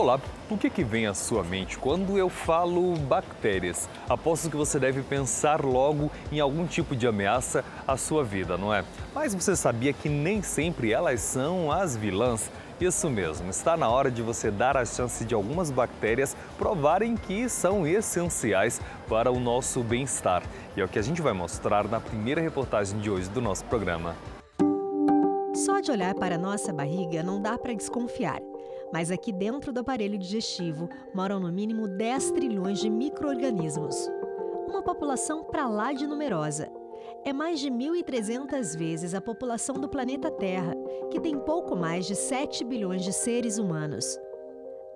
Olá, o que vem à sua mente quando eu falo bactérias? Aposto que você deve pensar logo em algum tipo de ameaça à sua vida, não é? Mas você sabia que nem sempre elas são as vilãs? Isso mesmo, está na hora de você dar a chance de algumas bactérias provarem que são essenciais para o nosso bem-estar. E é o que a gente vai mostrar na primeira reportagem de hoje do nosso programa. Só de olhar para a nossa barriga não dá para desconfiar. Mas aqui dentro do aparelho digestivo moram no mínimo 10 trilhões de micro-organismos. Uma população para lá de numerosa. É mais de 1.300 vezes a população do planeta Terra, que tem pouco mais de 7 bilhões de seres humanos.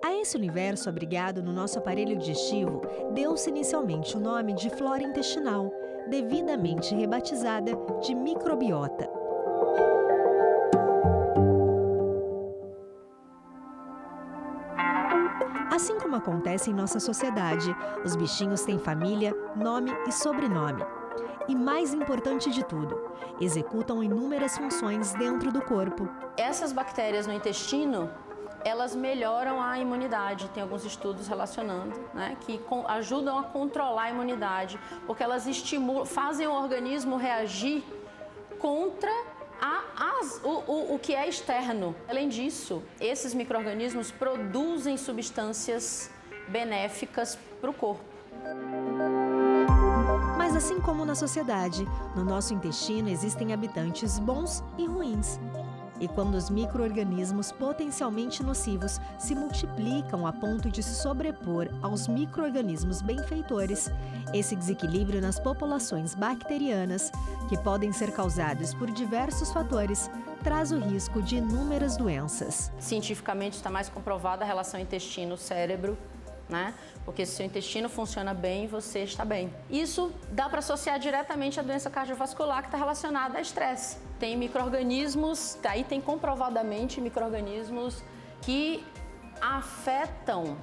A esse universo abrigado no nosso aparelho digestivo, deu-se inicialmente o nome de flora intestinal, devidamente rebatizada de microbiota. Assim como acontece em nossa sociedade, os bichinhos têm família, nome e sobrenome. E mais importante de tudo, executam inúmeras funções dentro do corpo. Essas bactérias no intestino, elas melhoram a imunidade. Tem alguns estudos relacionando, que ajudam a controlar a imunidade, porque elas estimulam, fazem o organismo reagir contra o que é externo. Além disso, esses micro-organismos produzem substâncias benéficas para o corpo. Mas assim como na sociedade, no nosso intestino existem habitantes bons e ruins. E quando os micro-organismos potencialmente nocivos se multiplicam a ponto de se sobrepor aos micro-organismos benfeitores, esse desequilíbrio nas populações bacterianas, que podem ser causados por diversos fatores, traz o risco de inúmeras doenças. Cientificamente está mais comprovada a relação intestino-cérebro, porque se o seu intestino funciona bem, você está bem. Isso dá para associar diretamente à doença cardiovascular que está relacionada a estresse. Tem micro-organismos, aí tem comprovadamente micro-organismos que afetam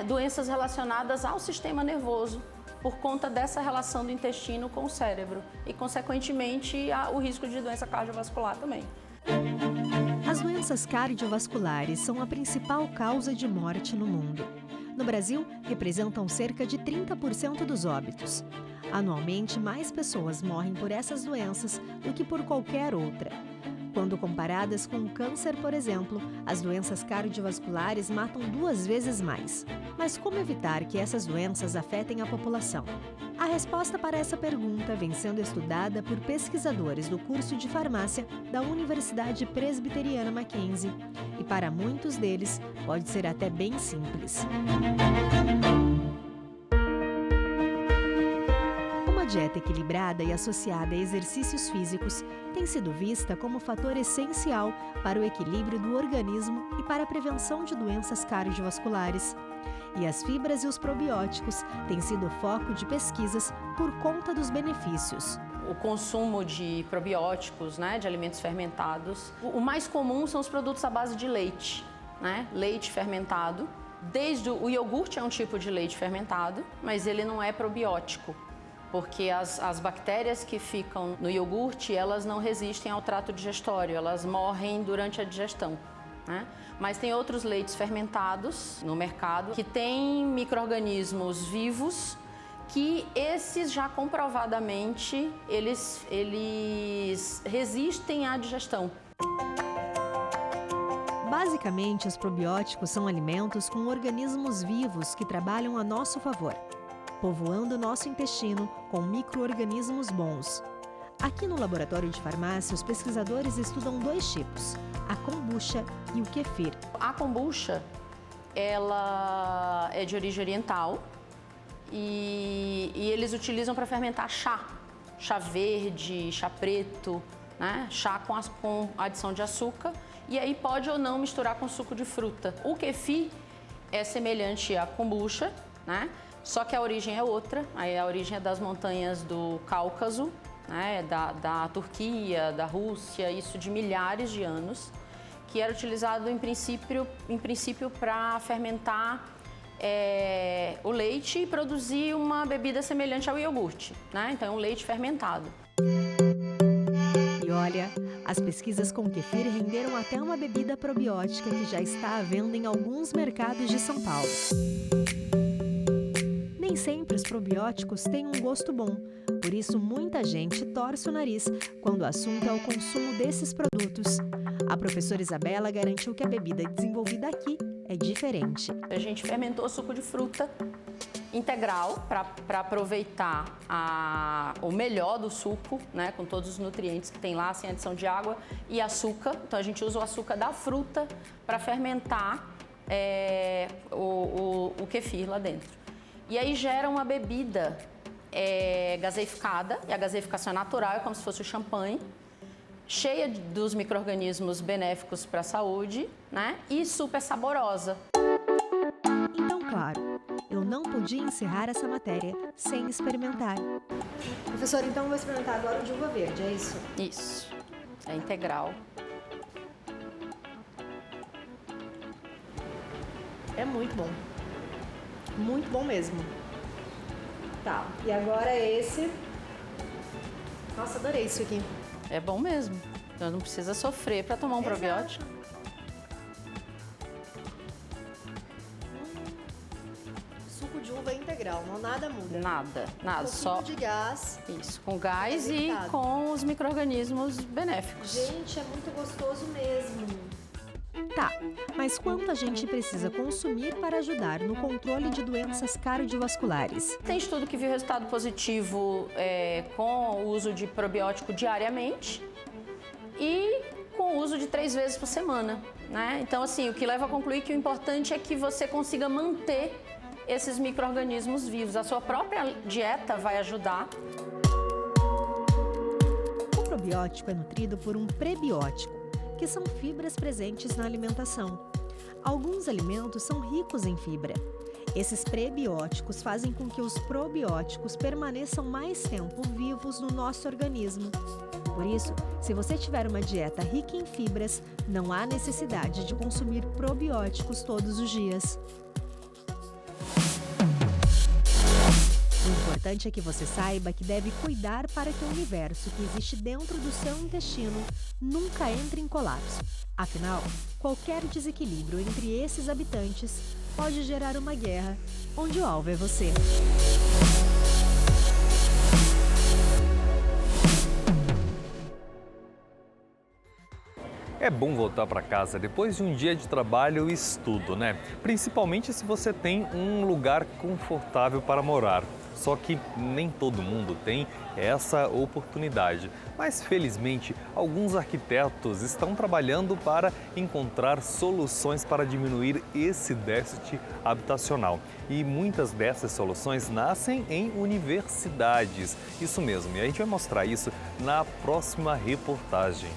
doenças relacionadas ao sistema nervoso por conta dessa relação do intestino com o cérebro e, consequentemente, o risco de doença cardiovascular também. As doenças cardiovasculares são a principal causa de morte no mundo. No Brasil, representam cerca de 30% dos óbitos. Anualmente, mais pessoas morrem por essas doenças do que por qualquer outra. Quando comparadas com o câncer, por exemplo, as doenças cardiovasculares matam 2 vezes mais. Mas como evitar que essas doenças afetem a população? A resposta para essa pergunta vem sendo estudada por pesquisadores do curso de farmácia da Universidade Presbiteriana Mackenzie. E para muitos deles, pode ser até bem simples. Uma dieta equilibrada e associada a exercícios físicos tem sido vista como fator essencial para o equilíbrio do organismo e para a prevenção de doenças cardiovasculares. E as fibras e os probióticos têm sido foco de pesquisas por conta dos benefícios. O consumo de probióticos, de alimentos fermentados, o mais comum são os produtos à base de leite, leite fermentado. Desde o iogurte é um tipo de leite fermentado, mas ele não é probiótico, porque as bactérias que ficam no iogurte, elas não resistem ao trato digestório, elas morrem durante a digestão. Mas tem outros leites fermentados no mercado que têm micro-organismos vivos que esses já comprovadamente eles resistem à digestão. Basicamente, os probióticos são alimentos com organismos vivos que trabalham a nosso favor, povoando nosso intestino com micro-organismos bons. Aqui no laboratório de farmácia, os pesquisadores estudam 2 tipos, a kombucha e o kefir. A kombucha, ela é de origem oriental e eles utilizam para fermentar chá verde, chá preto, chá com adição de açúcar, e aí pode ou não misturar com suco de fruta. O kefir é semelhante à kombucha, só que a origem é outra, aí a origem é das montanhas do Cáucaso, da Turquia, da Rússia, isso de milhares de anos, que era utilizado em princípio para fermentar o leite e produzir uma bebida semelhante ao iogurte, Então é um leite fermentado. E olha, As pesquisas com kefir renderam até uma bebida probiótica que já está à venda em alguns mercados de São Paulo. Nem sempre os probióticos têm um gosto bom, por isso muita gente torce o nariz quando o assunto é o consumo desses produtos. A professora Isabela garantiu que a bebida desenvolvida aqui é diferente. A gente fermentou suco de fruta integral para aproveitar o melhor do suco, né, com todos os nutrientes que tem lá, sem adição de água e açúcar. Então a gente usa o açúcar da fruta para fermentar o kefir lá dentro. E aí gera uma bebida gaseificada, e a gaseificação é natural, é como se fosse o champanhe, cheia dos micro-organismos benéficos para a saúde, né, e super saborosa. Então, claro, eu não podia encerrar essa matéria sem experimentar. Professora, então eu vou experimentar agora o de uva verde, é isso? Isso, é integral. É muito bom mesmo. Tá, e agora esse. Nossa, adorei isso aqui. É bom mesmo, então não precisa sofrer para tomar um probiótico. Suco de uva integral, nada muda. Nada, só de gás. Isso, com gás e com os micro-organismos benéficos. Gente, é muito gostoso mesmo. Tá, mas quanto a gente precisa consumir para ajudar no controle de doenças cardiovasculares? Tem estudo que viu resultado positivo com o uso de probiótico diariamente e com o uso de 3 vezes por semana, né? Então, assim, o que leva a concluir que o importante é que você consiga manter esses micro-organismos vivos. A sua própria dieta vai ajudar. O probiótico é nutrido por um prebiótico, que são fibras presentes na alimentação. Alguns alimentos são ricos em fibra. Esses prebióticos fazem com que os probióticos permaneçam mais tempo vivos no nosso organismo. Por isso, se você tiver uma dieta rica em fibras, não há necessidade de consumir probióticos todos os dias. O importante é que você saiba que deve cuidar para que o universo que existe dentro do seu intestino nunca entre em colapso. Afinal, qualquer desequilíbrio entre esses habitantes pode gerar uma guerra onde o alvo é você. É bom voltar para casa depois de um dia de trabalho e estudo, né? Principalmente se você tem um lugar confortável para morar. Só que nem todo mundo tem essa oportunidade. Mas, felizmente, alguns arquitetos estão trabalhando para encontrar soluções para diminuir esse déficit habitacional. E muitas dessas soluções nascem em universidades. Isso mesmo, e a gente vai mostrar isso na próxima reportagem.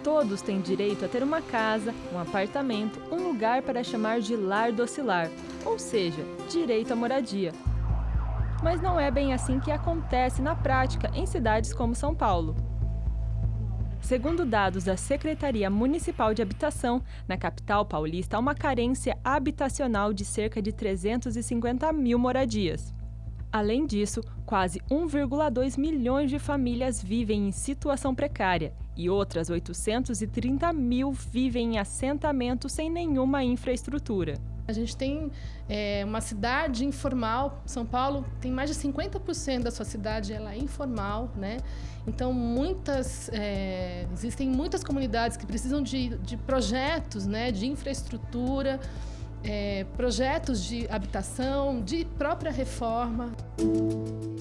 Todos têm direito a ter uma casa, um apartamento, um lugar para chamar de lar docilar, ou seja, direito à moradia. Mas não é bem assim que acontece na prática em cidades como São Paulo. Segundo dados da Secretaria Municipal de Habitação, na capital paulista há uma carência habitacional de cerca de 350 mil moradias. Além disso, quase 1,2 milhões de famílias vivem em situação precária e outras 830 mil vivem em assentamentos sem nenhuma infraestrutura. A gente tem uma cidade informal. São Paulo tem mais de 50% da sua cidade ela é informal, né? Então, existem muitas comunidades que precisam de projetos, né, de infraestrutura, projetos de habitação, de própria reforma.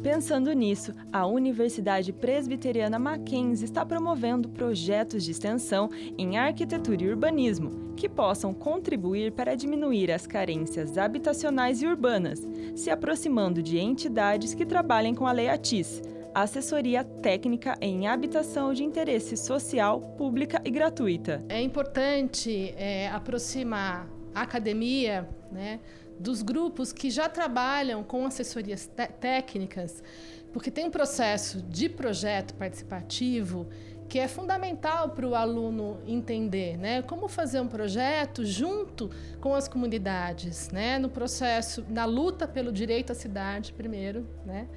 Pensando nisso, a Universidade Presbiteriana Mackenzie está promovendo projetos de extensão em arquitetura e urbanismo que possam contribuir para diminuir as carências habitacionais e urbanas, se aproximando de entidades que trabalhem com a Lei ATIS, Assessoria Técnica em Habitação de Interesse Social, Pública e Gratuita. É importante aproximar a academia, né, dos grupos que já trabalham com assessorias técnicas, porque tem um processo de projeto participativo que é fundamental para o aluno entender, né, como fazer um projeto junto com as comunidades, né, no processo, na luta pelo direito à cidade primeiro, né,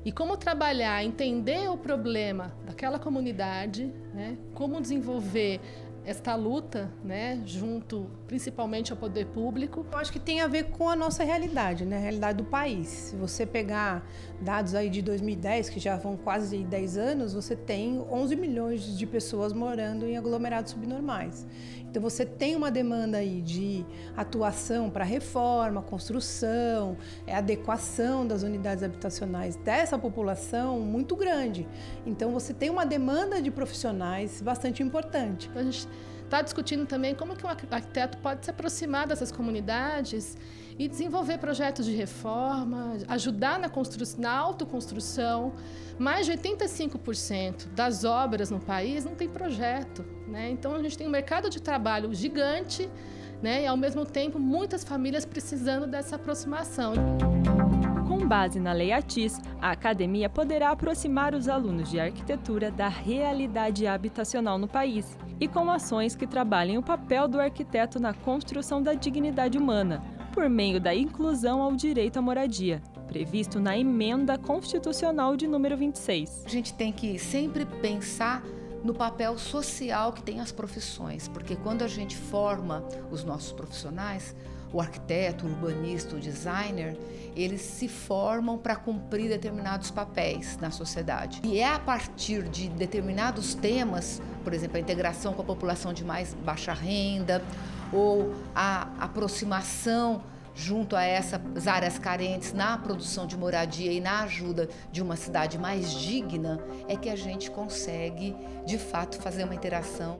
e como trabalhar, entender o problema daquela comunidade, né? Como desenvolver esta luta, né, junto principalmente ao poder público. Eu acho que tem a ver com a nossa realidade, né, a realidade do país. Se você pegar dados aí de 2010, que já vão quase 10 anos, você tem 11 milhões de pessoas morando em aglomerados subnormais. Então você tem uma demanda aí de atuação para reforma, construção, adequação das unidades habitacionais dessa população muito grande. Então você tem uma demanda de profissionais bastante importante. A gente está discutindo também como que um arquiteto pode se aproximar dessas comunidades e desenvolver projetos de reforma, ajudar na autoconstrução. Mais de 85% das obras no país não tem projeto, né? Então a gente tem um mercado de trabalho gigante, né? E ao mesmo tempo muitas famílias precisando dessa aproximação. Com base na Lei ATIS, a academia poderá aproximar os alunos de arquitetura da realidade habitacional no país e com ações que trabalhem o papel do arquiteto na construção da dignidade humana, por meio da inclusão ao direito à moradia, previsto na Emenda Constitucional de número 26. A gente tem que sempre pensar no papel social que tem as profissões, porque quando a gente forma os nossos profissionais, o arquiteto, o urbanista, o designer, eles se formam para cumprir determinados papéis na sociedade. E é a partir de determinados temas, por exemplo, a integração com a população de mais baixa renda, ou a aproximação junto a essas áreas carentes na produção de moradia e na ajuda de uma cidade mais digna, é que a gente consegue, de fato, fazer uma interação.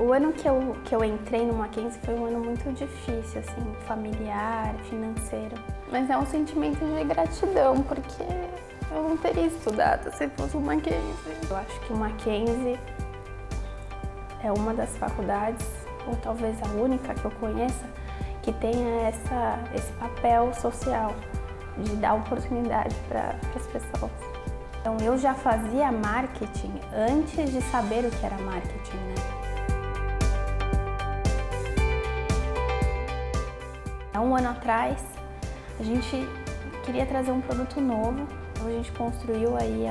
O ano que eu entrei no Mackenzie foi um ano muito difícil, assim, familiar, financeiro. Mas é um sentimento de gratidão, porque eu não teria estudado se fosse o Mackenzie. Eu acho que o Mackenzie é uma das faculdades, ou talvez a única que eu conheça, que tenha esse papel social, de dar oportunidade para as pessoas. Então eu já fazia marketing antes de saber o que era marketing, né? Há um ano atrás, a gente queria trazer um produto novo, então a gente construiu aí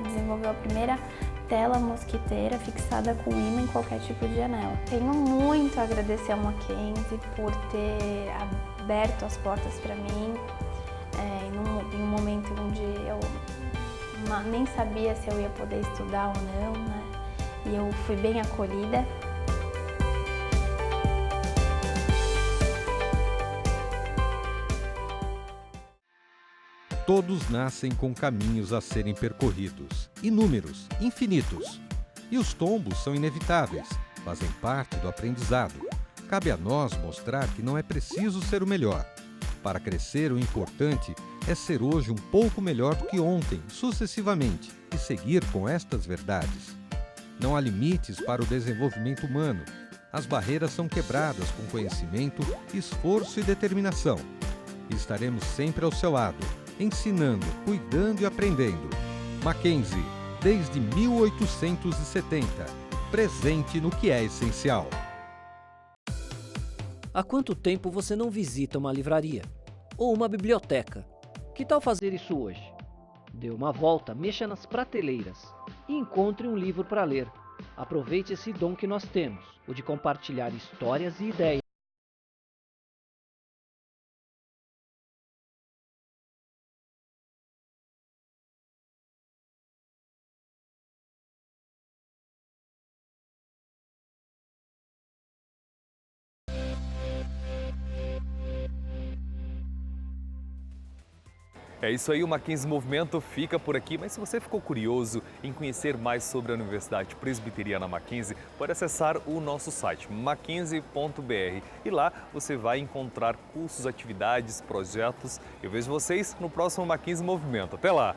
desenvolveu a primeira tela mosquiteira fixada com imã em qualquer tipo de janela. Tenho muito a agradecer ao Mackenzie por ter aberto as portas para mim em um momento onde eu nem sabia se eu ia poder estudar ou não, né? E eu fui bem acolhida. Todos nascem com caminhos a serem percorridos, inúmeros, infinitos. E os tombos são inevitáveis, fazem parte do aprendizado. Cabe a nós mostrar que não é preciso ser o melhor. Para crescer, o importante é ser hoje um pouco melhor do que ontem, sucessivamente, e seguir com estas verdades. Não há limites para o desenvolvimento humano. As barreiras são quebradas com conhecimento, esforço e determinação. E estaremos sempre ao seu lado, ensinando, cuidando e aprendendo. Mackenzie, desde 1870, presente no que é essencial. Há quanto tempo você não visita uma livraria? Ou uma biblioteca? Que tal fazer isso hoje? Dê uma volta, mexa nas prateleiras e encontre um livro para ler. Aproveite esse dom que nós temos, o de compartilhar histórias e ideias. É isso aí, o Mackenzie Movimento fica por aqui, mas se você ficou curioso em conhecer mais sobre a Universidade Presbiteriana Mackenzie, pode acessar o nosso site, mackenzie.br, e lá você vai encontrar cursos, atividades, projetos. Eu vejo vocês no próximo Mackenzie Movimento. Até lá!